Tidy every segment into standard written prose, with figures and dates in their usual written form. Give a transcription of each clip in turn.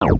Hello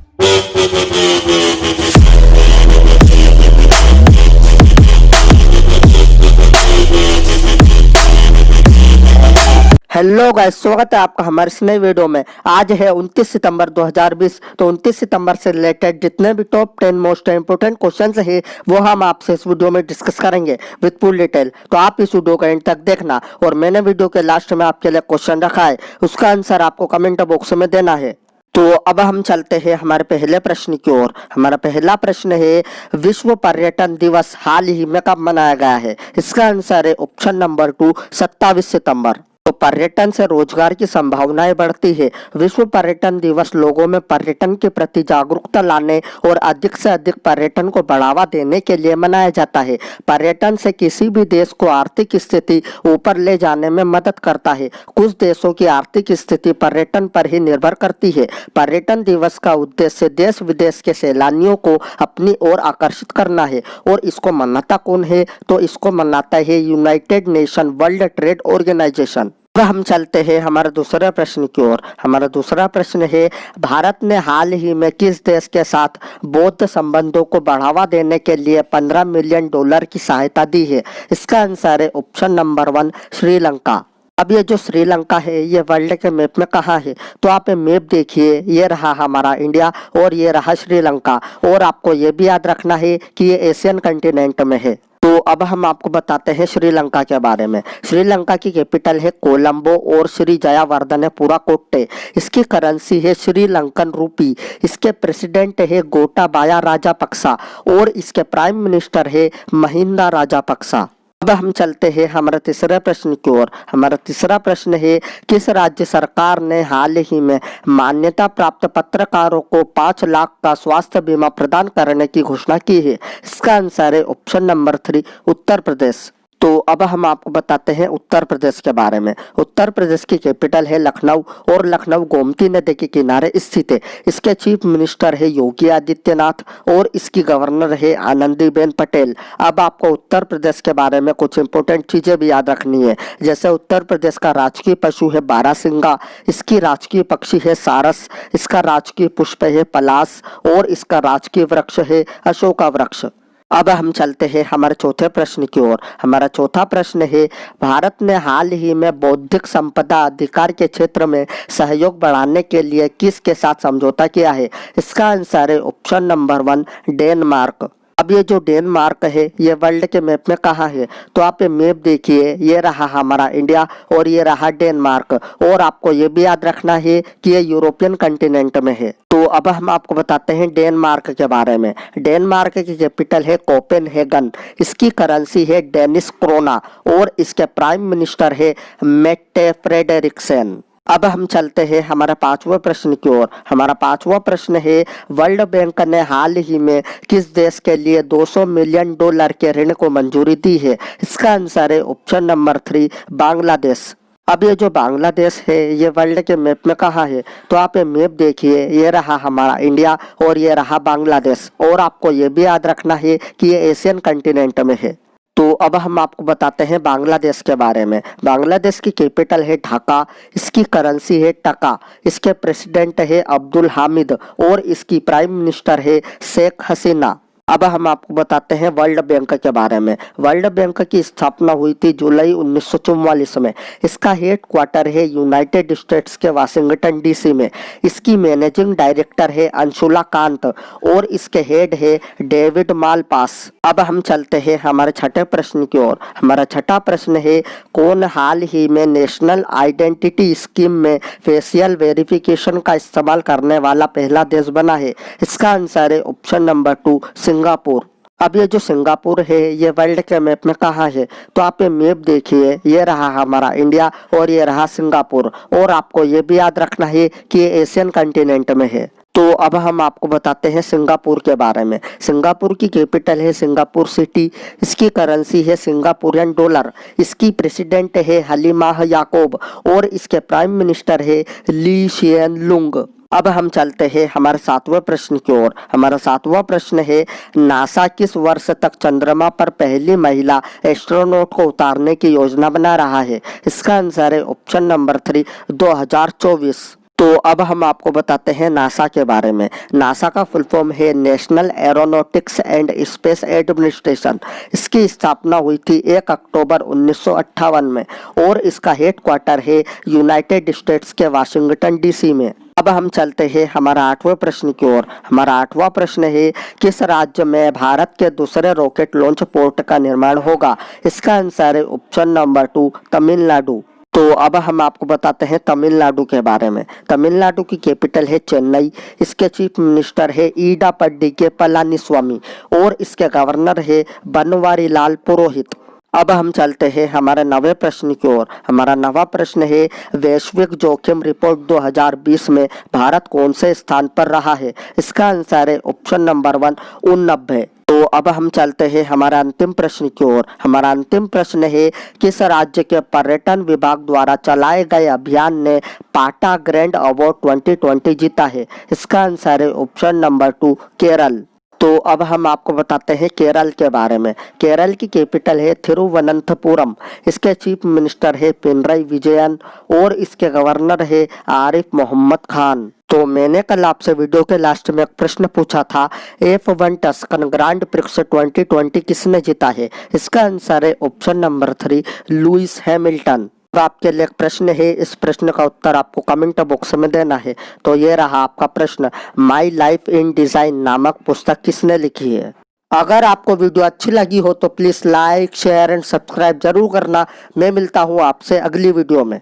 guys, स्वागत है आपका हमारे इस नई वीडियो में। आज है 29 सितंबर 2020। तो 29 सितंबर से रिलेटेड जितने भी टॉप 10 मोस्ट इंपोर्टेंट क्वेश्चंस है वो हम आपसे इस वीडियो में डिस्कस करेंगे विद फुल डिटेल। तो आप इस वीडियो को एंड तक देखना। और मैंने वीडियो के लास्ट में आपके लिए क्वेश्चन रखा है, उसका आंसर आपको कमेंट बॉक्स में देना है। तो अब हम चलते हैं हमारे पहले प्रश्न की ओर। हमारा पहला प्रश्न है, विश्व पर्यटन दिवस हाल ही में कब मनाया गया है? इसका आंसर है ऑप्शन नंबर 2, 27 सितंबर। तो पर्यटन से रोजगार की संभावनाएं बढ़ती है। विश्व पर्यटन दिवस लोगों में पर्यटन के प्रति जागरूकता लाने और अधिक से अधिक पर्यटन को बढ़ावा देने के लिए मनाया जाता है। पर्यटन से किसी भी देश को आर्थिक स्थिति ऊपर ले जाने में मदद करता है। कुछ देशों की आर्थिक स्थिति पर्यटन पर ही निर्भर करती है। पर्यटन दिवस का उद्देश्य देश विदेश के सैलानियों को अपनी ओर आकर्षित करना है। और इसको मनाता कौन है? तो इसको मनाता है United Nation World Trade Organization. अब हम चलते हैं हमारे दूसरे प्रश्न की ओर। हमारा दूसरा प्रश्न है, भारत ने हाल ही में किस देश के साथ बौद्ध संबंधों को बढ़ावा देने के लिए $15 मिलियन की सहायता दी है? इसका आंसर है ऑप्शन नंबर 1, श्रीलंका। अब ये जो श्रीलंका है ये वर्ल्ड के मैप में कहाँ है? तो आप मैप देखिए, ये रहा हमारा इंडिया और ये रहा श्रीलंका। और आपको ये भी याद रखना है कि ये एशियन कंटिनेंट में है। तो अब हम आपको बताते हैं श्रीलंका के बारे में। श्रीलंका की कैपिटल है कोलंबो और श्री जयावर्धने पुराकोट्टे। इसकी करेंसी है श्रीलंकन रूपी। इसके प्रेसिडेंट है गोटाबाया राजापक्सा और इसके प्राइम मिनिस्टर है महिंदा राजापक्सा। अब हम चलते हैं हमारे तीसरे प्रश्न की ओर। हमारा तीसरा प्रश्न है, किस राज्य सरकार ने हाल ही में मान्यता प्राप्त पत्रकारों को 5 लाख का स्वास्थ्य बीमा प्रदान करने की घोषणा की है? इसका आंसर है ऑप्शन नंबर 3, उत्तर प्रदेश। तो अब हम आपको बताते हैं उत्तर प्रदेश के बारे में। उत्तर प्रदेश की कैपिटल है लखनऊ और लखनऊ गोमती नदी के किनारे स्थित है। इसके चीफ मिनिस्टर है योगी आदित्यनाथ और इसकी गवर्नर है आनंदीबेन पटेल। अब आपको उत्तर प्रदेश के बारे में कुछ इंपोर्टेंट चीजें भी याद रखनी है। जैसे उत्तर प्रदेश का राजकीय पशु है बारहसिंगा, इसकी राजकीय पक्षी है सारस, इसका राजकीय पुष्प है पलाश और इसका राजकीय वृक्ष है अशोका वृक्ष। अब हम चलते हैं हमारे चौथे प्रश्न की ओर। हमारा चौथा प्रश्न है, भारत ने हाल ही में बौद्धिक संपदा अधिकार के क्षेत्र में सहयोग बढ़ाने के लिए किसके साथ समझौता किया है? इसका आंसर है ऑप्शन नंबर 1, डेनमार्क। अब ये जो डेनमार्क है ये वर्ल्ड के मैप में कहाँ है? तो आप ये मैप देखिए, ये रहा हमारा इंडिया और ये रहा डेनमार्क। और आपको ये भी याद रखना है कि ये यूरोपियन कंटिनेंट में है। तो अब हम आपको बताते हैं डेनमार्क के बारे में। डेनमार्क की कैपिटल है कोपेनहेगन। इसकी करेंसी है डेनिश क्रोना और इसके प्राइम मिनिस्टर है मेट्टे फ्रेडरिक्सेन। अब हम चलते हैं हमारा पांचवा प्रश्न की ओर। हमारा पांचवा प्रश्न है, वर्ल्ड बैंक ने हाल ही में किस देश के लिए $200 मिलियन के ऋण को मंजूरी दी है? इसका आंसर है ऑप्शन नंबर 3, बांग्लादेश। अब ये जो बांग्लादेश है ये वर्ल्ड के मैप में कहाँ है? तो आप ये मैप देखिए, ये रहा हमारा इंडिया और ये रहा बांग्लादेश। और आपको ये भी याद रखना है कि ये एशियन कंटिनेंट में है। तो अब हम आपको बताते हैं बांग्लादेश के बारे में। बांग्लादेश की कैपिटल है ढाका, इसकी करेंसी है टका, इसके प्रेसिडेंट है अब्दुल हामिद और इसकी प्राइम मिनिस्टर है शेख हसीना। अब हम आपको बताते हैं वर्ल्ड बैंक के बारे में। वर्ल्ड बैंक की स्थापना हुई थी जुलाई 1944 में। इसका हेड क्वार्टर है यूनाइटेड स्टेट्स के वाशिंगटन डीसी में। इसकी मैनेजिंग डायरेक्टर है अंशुला कांत और इसके हेड है डेविड मालपास। अब हम चलते हैं हमारे छठे प्रश्न की ओर। हमारा छठा प्रश्न है, कौन हाल ही में नेशनल आइडेंटिटी स्कीम में फेशियल वेरिफिकेशन का इस्तेमाल करने वाला पहला देश बना है? इसका आंसर है ऑप्शन नंबर 2, सिंगापुर। अब ये जो सिंगापुर है ये वर्ल्ड के मैप में कहाँ है? तो आप ये मैप देखिए, ये रहा हमारा इंडिया और ये रहा सिंगापुर। और आपको ये भी याद रखना है कि ये एशियन कंटिनेंट में है। तो अब हम आपको बताते हैं सिंगापुर के बारे में। सिंगापुर की कैपिटल है सिंगापुर सिटी, इसकी करेंसी है सिंगापुरियन डॉलर, इसकी प्रेसिडेंट है हलीमाह याकूब और इसके प्राइम मिनिस्टर है ली शियन लुंग। अब हम चलते हैं हमारे सातवें प्रश्न की ओर। हमारा सातवां प्रश्न है, नासा किस वर्ष तक चंद्रमा पर पहली महिला एस्ट्रोनॉट को उतारने की योजना बना रहा है? इसका आंसर है ऑप्शन नंबर 3, 2024। तो अब हम आपको बताते हैं नासा के बारे में। नासा का फुल फॉर्म है national aeronautics and space administration. इसकी स्थापना हुई थी 1 अक्टूबर 1958 में और इसका हेडक्वार्टर है यूनाइटेड स्टेट्स के वाशिंगटन डीसी में। अब हम चलते हैं हमारा 8वें प्रश्न की ओर। हमारा 8वां प्रश्न है किस राज्य में भारत के दूसरे रॉकेट लॉन्च पोर्ट का निर्माण होगा? इसका आंसर है ऑप्शन नंबर 2 तमिलनाडु। तो अब हम आपको बताते हैं तमिलनाडु के बारे में। तमिलनाडु की कैपिटल है चेन्नई। इसके चीफ मिनिस्टर है ईडापड्डी के पलानीस्वामी और इसके गवर्नर है बनवारीलाल पुरोहित। अब हम चलते हैं हमारे 9वें प्रश्न की ओर। हमारा 9वां प्रश्न है वैश्विक जोखिम रिपोर्ट 2020 में भारत कौन से स्थान पर रहा है? इसका आंसर है ऑप्शन नंबर 1 89। तो अब हम चलते हैं हमारा अंतिम प्रश्न की ओर। हमारा अंतिम प्रश्न है किस राज्य के पर्यटन विभाग द्वारा चलाए गए अभियान ने पाटा ग्रैंड अवार्ड 2020 जीता है? इसका आंसर है ऑप्शन नंबर 2 केरल। तो अब हम आपको बताते हैं केरल के बारे में। केरल की कैपिटल है थिरुवनंतपुरम। इसके चीफ मिनिस्टर है पिनराई विजयन और इसके गवर्नर है आरिफ मोहम्मद खान। तो मैंने कल आपसे वीडियो के लास्ट में एक प्रश्न पूछा था F1 टस्कन ग्रांड प्रिक्स 2020 किसने जीता है? इसका आंसर है ऑप्शन नंबर 3 लुइस हैमिल्टन। अब आपके लिए एक प्रश्न है, इस प्रश्न का उत्तर आपको कमेंट बॉक्स में देना है। तो ये रहा आपका प्रश्न, माई लाइफ इन डिजाइन नामक पुस्तक किसने लिखी है? अगर आपको वीडियो अच्छी लगी हो तो please like share and subscribe जरूर करना। मैं मिलता हूँ आपसे अगली वीडियो में।